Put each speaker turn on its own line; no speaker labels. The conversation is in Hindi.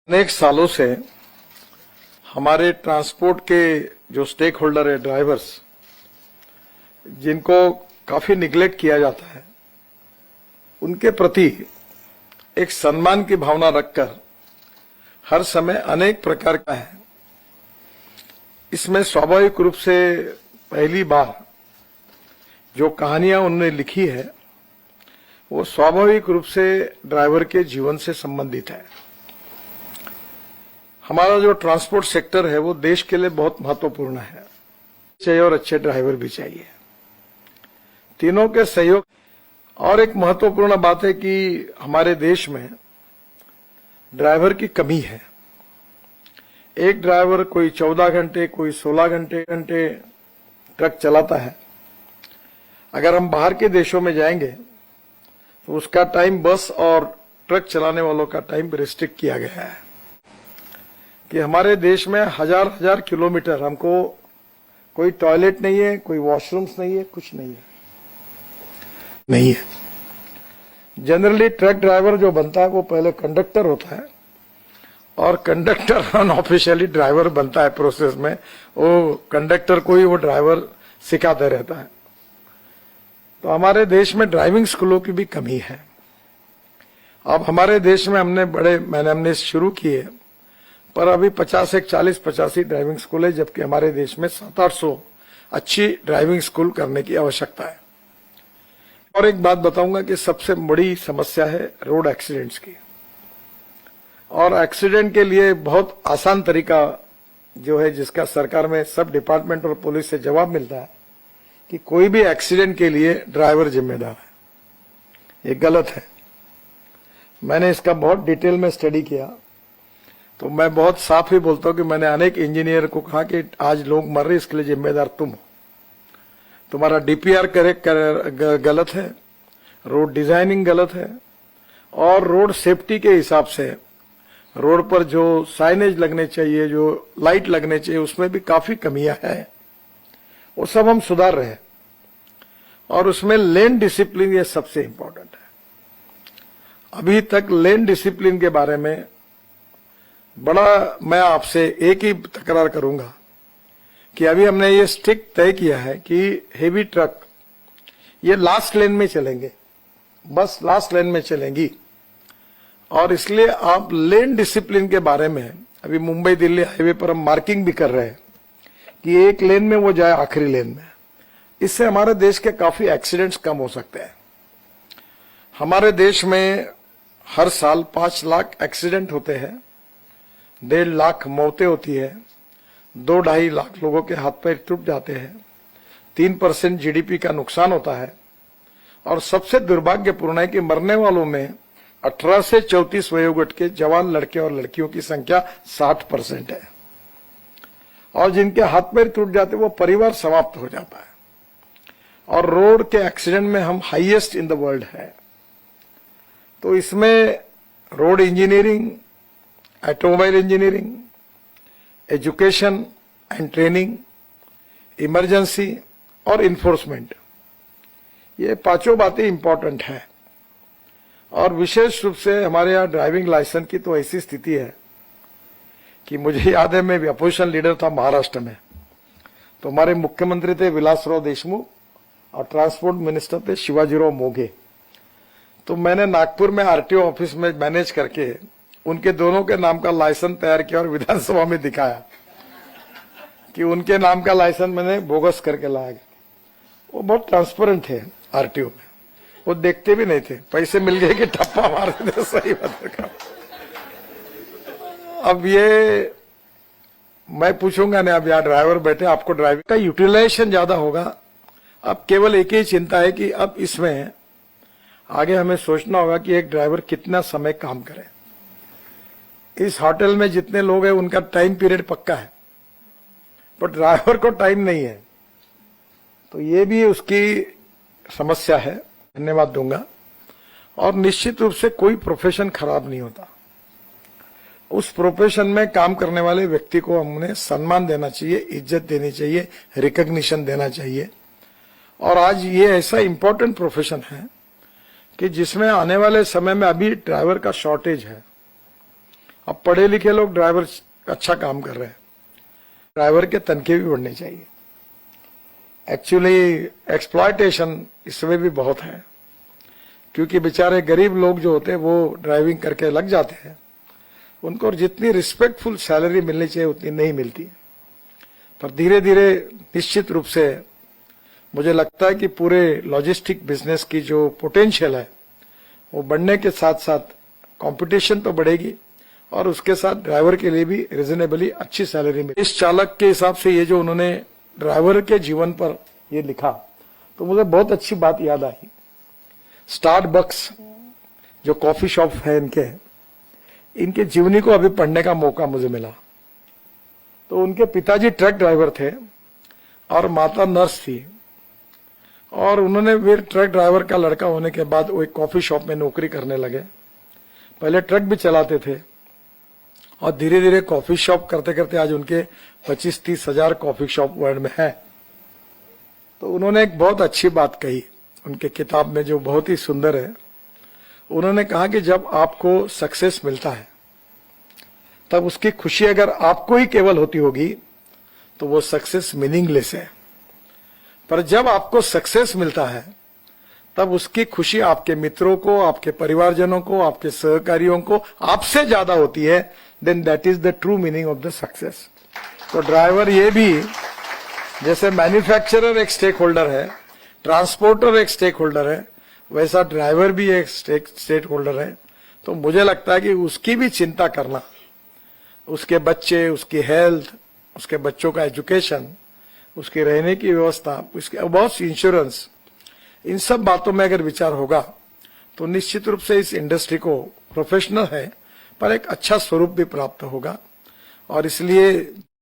अनेक सालों से हमारे ट्रांसपोर्ट के जो स्टेक होल्डर है, ड्राइवर्स, जिनको काफी निग्लेक्ट किया जाता है, उनके प्रति एक सम्मान की भावना रखकर हर समय अनेक प्रकार का है। इसमें स्वाभाविक रूप से पहली बार जो कहानियां उन्होंने लिखी है वो स्वाभाविक रूप से ड्राइवर के जीवन से संबंधित है। हमारा जो ट्रांसपोर्ट सेक्टर है वो देश के लिए बहुत महत्वपूर्ण है, चाहिए और अच्छे ड्राइवर भी चाहिए, तीनों के सहयोग। और एक महत्वपूर्ण बात है कि हमारे देश में ड्राइवर की कमी है। एक ड्राइवर कोई 14 घंटे, कोई 16 घंटे ट्रक चलाता है। अगर हम बाहर के देशों में जाएंगे तो उसका टाइम बस और ट्रक चलाने वालों का टाइम रिस्ट्रिक्ट किया गया है कि हमारे देश में हजार किलोमीटर हमको कोई टॉयलेट नहीं है, कोई वॉशरूम्स नहीं है, कुछ नहीं है। जनरली ट्रक ड्राइवर जो बनता है वो पहले कंडक्टर होता है और कंडक्टर अनऑफिशियली ड्राइवर बनता है। प्रोसेस में वो कंडक्टर को ही वो ड्राइवर सिखाते रहता है। तो हमारे देश में ड्राइविंग स्कूलों की भी कमी है। अब हमारे देश में हमने शुरू किए, पर अभी 40-85 ड्राइविंग स्कूल है, जबकि हमारे देश में 700-800 अच्छी ड्राइविंग स्कूल करने की आवश्यकता है। और एक बात बताऊंगा कि सबसे बड़ी समस्या है रोड एक्सीडेंट्स की। और एक्सीडेंट के लिए बहुत आसान तरीका जो है, जिसका सरकार में सब डिपार्टमेंट और पुलिस से जवाब मिलता है कि कोई भी एक्सीडेंट के लिए ड्राइवर जिम्मेदार है। ये गलत है। मैंने इसका बहुत डिटेल में स्टडी किया तो मैं बहुत साफ ही बोलता हूं कि मैंने अनेक इंजीनियर को कहा कि आज लोग मर रहे, इसके लिए जिम्मेदार तुम हो। तुम्हारा डीपीआर गलत है, रोड डिजाइनिंग गलत है, और रोड सेफ्टी के हिसाब से रोड पर जो साइनेज लगने चाहिए, जो लाइट लगने चाहिए, उसमें भी काफी कमियां हैं। वो सब हम सुधार रहे हैं। और उसमें लेन डिसिप्लिन ये सबसे इंपॉर्टेंट है। अभी तक लेन डिसिप्लिन के बारे में मैं आपसे एक ही तकरार करूंगा कि अभी हमने ये स्ट्रिक्ट तय किया है कि हेवी ट्रक ये लास्ट लेन में चलेंगे, बस लास्ट लेन में चलेंगी। और इसलिए आप लेन डिसिप्लिन के बारे में अभी मुंबई दिल्ली हाईवे पर हम मार्किंग भी कर रहे हैं कि एक लेन में वो जाए आखिरी लेन में। इससे हमारे देश के काफी एक्सीडेंट्स कम हो सकते हैं। हमारे देश में हर साल 5 लाख एक्सीडेंट होते हैं, 1.5 लाख मौतें होती है, 2-2.5 लाख लोगों के हाथ पैर टूट जाते हैं, 3% जीडीपी का नुकसान होता है। और सबसे दुर्भाग्यपूर्ण है कि मरने वालों में 18 से 34 वयोगट के जवान लड़के और लड़कियों की संख्या 60% है। और जिनके हाथ पैर टूट जाते वो परिवार समाप्त हो जाता है। और रोड के एक्सीडेंट में हम हाईएस्ट इन द वर्ल्ड है। तो इसमें road engineering, automobile engineering, education and training, emergency और इन्फोर्समेंट, ये 5 बातें इंपॉर्टेंट हैं। और विशेष रूप से हमारे यहाँ ड्राइविंग लाइसेंस की तो ऐसी स्थिति है कि मुझे याद है, मैं भी अपोजिशन लीडर था महाराष्ट्र में, तो हमारे मुख्यमंत्री थे विलासराव देशमुख और ट्रांसपोर्ट मिनिस्टर थे शिवाजीराव मोघे। तो मैंने नागपुर में आरटीओ ऑफिस में मैनेज करके उनके दोनों के नाम का लाइसेंस तैयार किया और विधानसभा में दिखाया कि उनके नाम का लाइसेंस मैंने बोगस करके लाया गया। वो बहुत ट्रांसपेरेंट थे आरटीओ में, वो देखते भी नहीं थे, पैसे मिल गए कि ठप्पा मार देते। सही बात है। अब ये मैं पूछूंगा ना, अब यहाँ ड्राइवर बैठे, आपको ड्राइविंग का यूटिलाइजेशन ज्यादा होगा। अब केवल एक ही चिंता है कि अब इसमें आगे हमें सोचना होगा कि एक ड्राइवर कितना समय काम करे। इस होटल में जितने लोग हैं उनका टाइम पीरियड पक्का है, पर ड्राइवर को टाइम नहीं है, तो ये भी उसकी समस्या है। धन्यवाद दूंगा। और निश्चित रूप से कोई प्रोफेशन खराब नहीं होता। उस प्रोफेशन में काम करने वाले व्यक्ति को हमने सम्मान देना चाहिए, इज्जत देनी चाहिए, रिकॉग्निशन देना चाहिए। और आज ये ऐसा इंपॉर्टेंट प्रोफेशन है कि जिसमें आने वाले समय में अभी ड्राइवर का शॉर्टेज है। अब पढ़े लिखे लोग ड्राइवर अच्छा काम कर रहे हैं, ड्राइवर के तनखे भी बढ़ने चाहिए। एक्चुअली एक्सप्लॉयटेशन इसमें भी बहुत है, क्योंकि बेचारे गरीब लोग जो होते हैं वो ड्राइविंग करके लग जाते हैं, उनको जितनी रिस्पेक्टफुल सैलरी मिलनी चाहिए उतनी नहीं मिलती। पर धीरे धीरे निश्चित रूप से मुझे लगता है कि पूरे लॉजिस्टिक बिजनेस की जो पोटेंशियल है वो बढ़ने के साथ साथ कंपटीशन तो बढ़ेगी और उसके साथ ड्राइवर के लिए भी रिजनेबली अच्छी सैलरी मिलेगी। इस चालक के हिसाब से ये जो उन्होंने ड्राइवर के जीवन पर ये लिखा तो मुझे बहुत अच्छी बात याद आई। स्टारबक्स जो कॉफी शॉप है इनके जीवनी को अभी पढ़ने का मौका मुझे मिला। तो उनके पिताजी ट्रक ड्राइवर थे और माता नर्स थी, और उन्होंने वे ट्रक ड्राइवर का लड़का होने के बाद वो एक कॉफी शॉप में नौकरी करने लगे। पहले ट्रक भी चलाते थे और धीरे धीरे कॉफी शॉप करते करते आज उनके 25-30 हजार कॉफी शॉप वर्ल्ड में है। तो उन्होंने एक बहुत अच्छी बात कही उनके किताब में जो बहुत ही सुंदर है। उन्होंने कहा कि जब आपको सक्सेस मिलता है तब उसकी खुशी अगर आपको ही केवल होती होगी तो वो सक्सेस मीनिंगलेस है, पर जब आपको सक्सेस मिलता है तब उसकी खुशी आपके मित्रों को, आपके परिवारजनों को, आपके सहकारियों को आपसे ज्यादा होती है, then that is the true meaning of the success. तो ड्राइवर ये भी, जैसे मैन्युफैक्चरर एक स्टेक होल्डर है, ट्रांसपोर्टर एक स्टेक होल्डर है, वैसा ड्राइवर भी एक स्टेक होल्डर है। तो मुझे लगता है कि उसकी भी चिंता करना, उसके बच्चे, उसकी हेल्थ, उसके बच्चों का एजुकेशन, उसके रहने की व्यवस्था, उसके बहुत इंश्योरेंस, इन सब बातों में अगर विचार होगा तो निश्चित रूप से इस इंडस्ट्री को प्रोफेशनल है पर एक अच्छा स्वरूप भी प्राप्त होगा। और इसलिए